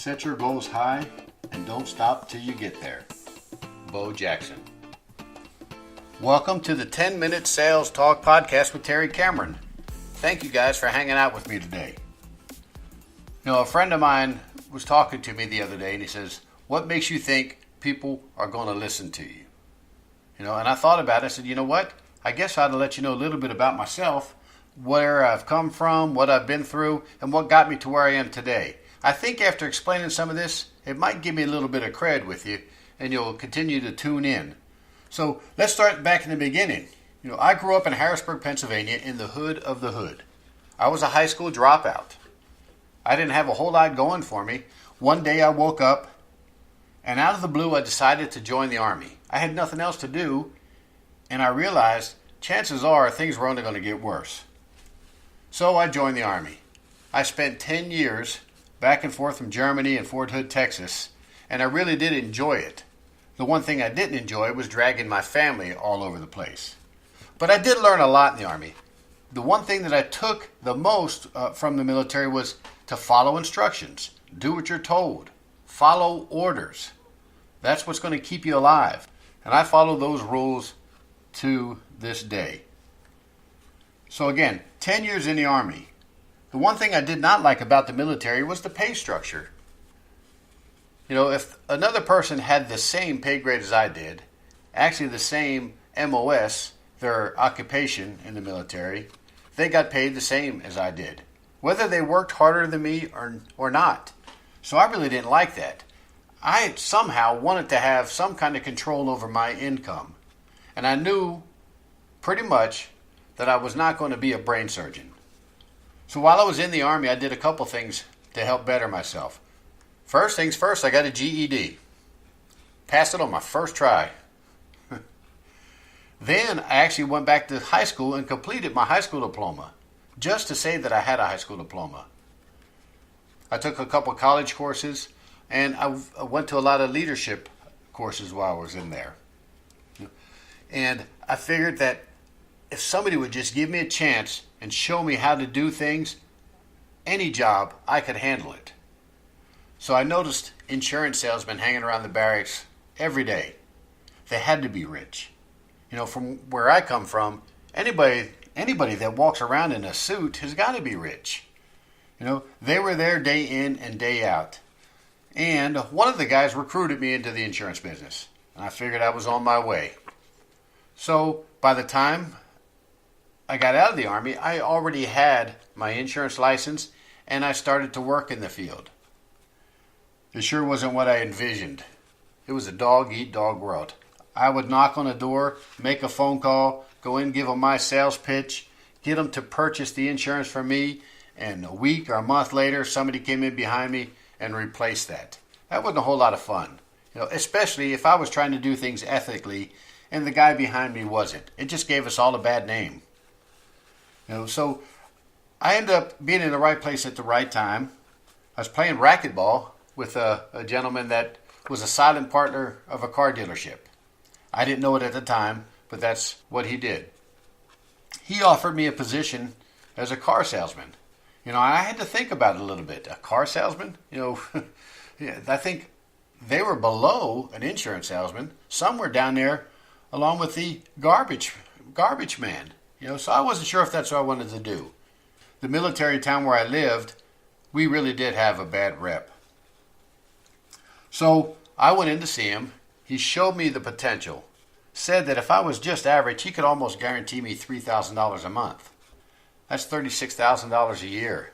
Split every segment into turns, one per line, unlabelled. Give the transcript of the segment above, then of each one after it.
Set your goals high and don't stop till you get there. Bo Jackson. Welcome to the 10-Minute Sales Talk Podcast with Terry Cameron. Thank you guys for hanging out with me today. You know, a friend of mine was talking to me the other day and he says, what makes you think people are going to listen to you? You know, and I thought about it. I said, you know what? I guess I ought to let you know a little bit about myself, where I've come from, what I've been through, and what got me to where I am today. I think after explaining some of this, it might give me a little bit of cred with you, and you'll continue to tune in. So let's start back in the beginning. You know, I grew up in Harrisburg, Pennsylvania, in the hood of the hood. I was a high school dropout. I didn't have a whole lot going for me. One day I woke up, and out of the blue I decided to join the Army. I had nothing else to do, and I realized chances are things were only going to get worse. So I joined the Army. I spent 10 years back and forth from Germany and Fort Hood, Texas, and I really did enjoy it. The one thing I didn't enjoy was dragging my family all over the place. But I did learn a lot in the Army. The one thing that I took the most from the military was to follow instructions, do what you're told, follow orders. That's what's going to keep you alive. And I follow those rules to this day. So again, 10 years in the Army. The one thing I did not like about the military was the pay structure. You know, if another person had the same pay grade as I did, actually the same MOS, their occupation in the military, they got paid the same as I did, whether they worked harder than me or not. So I really didn't like that. I somehow wanted to have some kind of control over my income. And I knew pretty much that I was not going to be a brain surgeon. So while I was in the Army, I did a couple things to help better myself. First things first, I got a GED. Passed it on my first try. Then I actually went back to high school and completed my high school diploma, just to say that I had a high school diploma. I took a couple college courses, and I went to a lot of leadership courses while I was in there. And I figured that if somebody would just give me a chance and show me how to do things, any job, I could handle it. So I noticed insurance salesmen hanging around the barracks every day. They had to be rich. You know, from where I come from, anybody that walks around in a suit has got to be rich. You know, they were there day in and day out. And one of the guys recruited me into the insurance business. And I figured I was on my way. So by the time I got out of the Army, I already had my insurance license and I started to work in the field. It sure wasn't what I envisioned. It was a dog-eat-dog world. I would knock on a door, make a phone call, go in, give them my sales pitch, get them to purchase the insurance from me, and a week or a month later, somebody came in behind me and replaced that. That wasn't a whole lot of fun, you know, especially if I was trying to do things ethically and the guy behind me wasn't. It just gave us all a bad name. You know, so I ended up being in the right place at the right time. I was playing racquetball with a gentleman that was a silent partner of a car dealership. I didn't know it at the time, but that's what he did. He offered me a position as a car salesman. You know, I had to think about it a little bit. A car salesman? You know, yeah, I think they were below an insurance salesman. Some were down there along with the garbage man. You know, so I wasn't sure if that's what I wanted to do. The military town where I lived, we really did have a bad rep. So I went in to see him. He showed me the potential. Said that if I was just average, he could almost guarantee me $3,000 a month. That's $36,000 a year.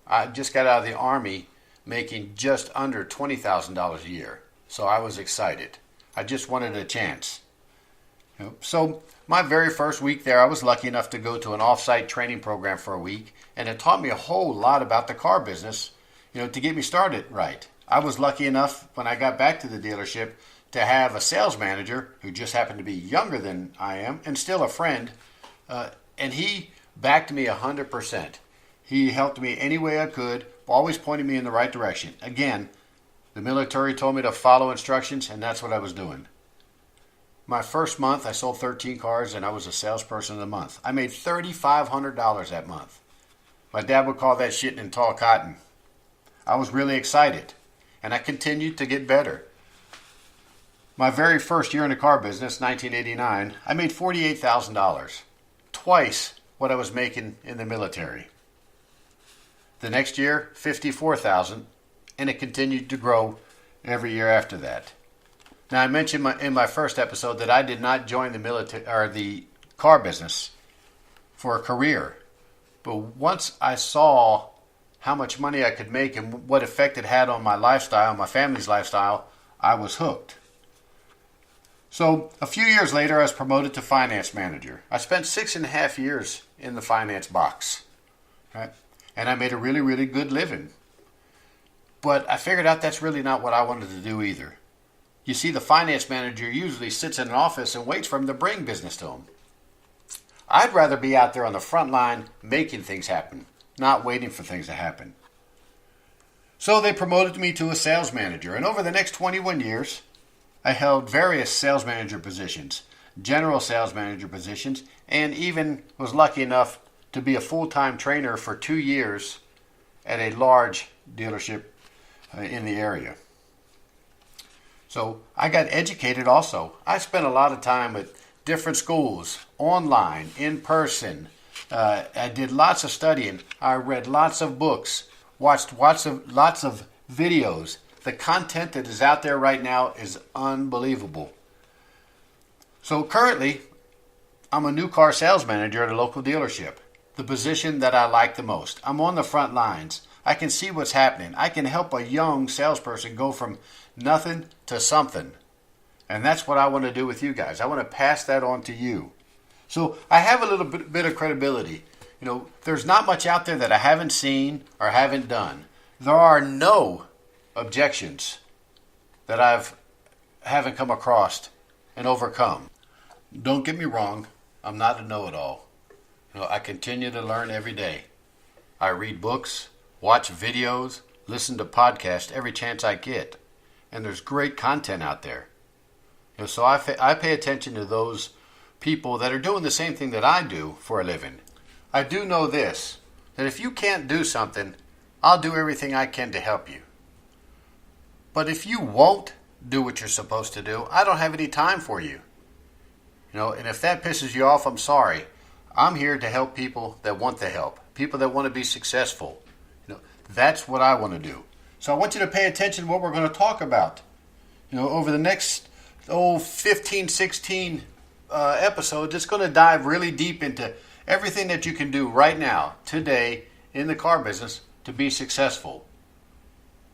I just got out of the Army making just under $20,000 a year. So I was excited. I just wanted a chance. You know, so my very first week there, I was lucky enough to go to an off-site training program for a week, and it taught me a whole lot about the car business, you know, to get me started right. I was lucky enough when I got back to the dealership to have a sales manager who just happened to be younger than I am and still a friend, and he backed me 100%. He helped me any way I could, always pointing me in the right direction. Again, the military told me to follow instructions, and that's what I was doing. My first month, I sold 13 cars, and I was a salesperson of the month. I made $3,500 that month. My dad would call that shitting in tall cotton. I was really excited. and I continued to get better. My very first year in the car business, 1989, I made $48,000, twice what I was making in the military. The next year, $54,000, and it continued to grow every year after that. Now, I mentioned in my first episode that I did not join the military or the car business for a career. But once I saw how much money I could make and what effect it had on my lifestyle, my family's lifestyle, I was hooked. So a few years later, I was promoted to finance manager. I spent 6.5 years in the finance box, right? And I made a really, really good living. But I figured out that's really not what I wanted to do either. You see, the finance manager usually sits in an office and waits for him to bring business to him. I'd rather be out there on the front line making things happen, not waiting for things to happen. So they promoted me to a sales manager, and over the next 21 years, I held various sales manager positions, general sales manager positions, and even was lucky enough to be a full-time trainer for 2 years at a large dealership in the area. So I got educated also. I spent a lot of time at different schools, online, in person. I did lots of studying. I read lots of books, watched lots of videos. The content that is out there right now is unbelievable. So currently, I'm a new car sales manager at a local dealership, the position that I like the most. I'm on the front lines. I can see what's happening. I can help a young salesperson go from nothing to something. And that's what I want to do with you guys. I want to pass that on to you. So I have a little bit of credibility. You know, there's not much out there that I haven't seen or haven't done. There are no objections that haven't come across and overcome. Don't get me wrong, I'm not a know-it-all. You know, I continue to learn every day. I read books, watch videos, listen to podcasts every chance I get. And there's great content out there. You know, so I pay attention to those people that are doing the same thing that I do for a living. I do know this, that if you can't do something, I'll do everything I can to help you. But if you won't do what you're supposed to do, I don't have any time for you. You know, and if that pisses you off, I'm sorry. I'm here to help people that want the help, people that want to be successful. You know, that's what I want to do. So I want you to pay attention to what we're going to talk about. You know, over the next 15, 16 episodes, it's going to dive really deep into everything that you can do right now, today, in the car business to be successful.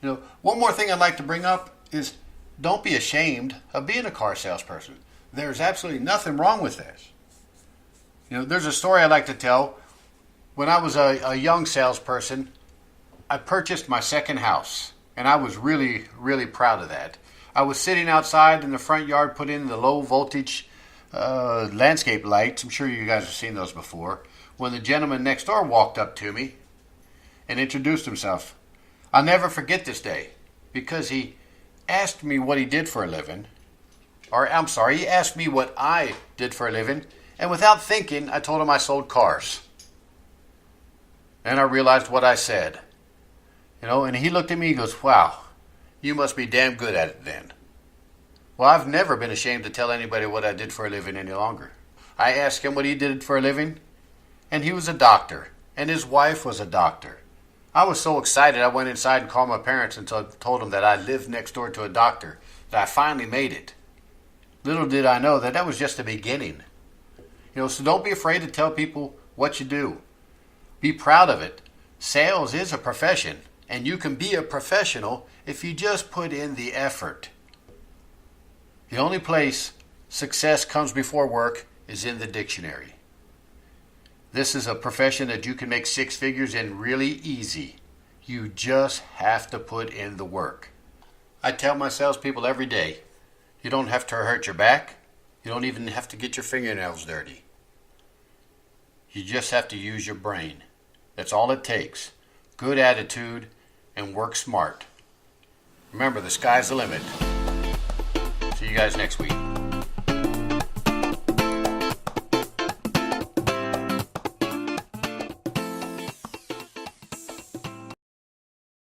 You know, one more thing I'd like to bring up is don't be ashamed of being a car salesperson. There's absolutely nothing wrong with this. You know, there's a story I like to tell. When I was a young salesperson, I purchased my second house, and I was really, really proud of that. I was sitting outside in the front yard, put in the low voltage landscape lights. I'm sure you guys have seen those before. When the gentleman next door walked up to me and introduced himself. I'll never forget this day because he asked me what he did for a living. He asked me what I did for a living. And without thinking, I told him I sold cars. And I realized what I said. You know, and he looked at me and goes, "Wow, you must be damn good at it then." Well, I've never been ashamed to tell anybody what I did for a living any longer. I asked him what he did for a living, and he was a doctor, and his wife was a doctor. I was so excited I went inside and called my parents and told them that I lived next door to a doctor, that I finally made it. Little did I know that was just the beginning. You know, so don't be afraid to tell people what you do. Be proud of it. Sales is a profession, and you can be a professional if you just put in the effort. The only place success comes before work is in the dictionary. This is a profession that you can make 6 figures in really easy. You just have to put in the work. I tell my salespeople every day, you don't have to hurt your back. You don't even have to get your fingernails dirty. You just have to use your brain. That's all it takes. Good attitude and work smart. Remember, the sky's the limit. See you guys next week.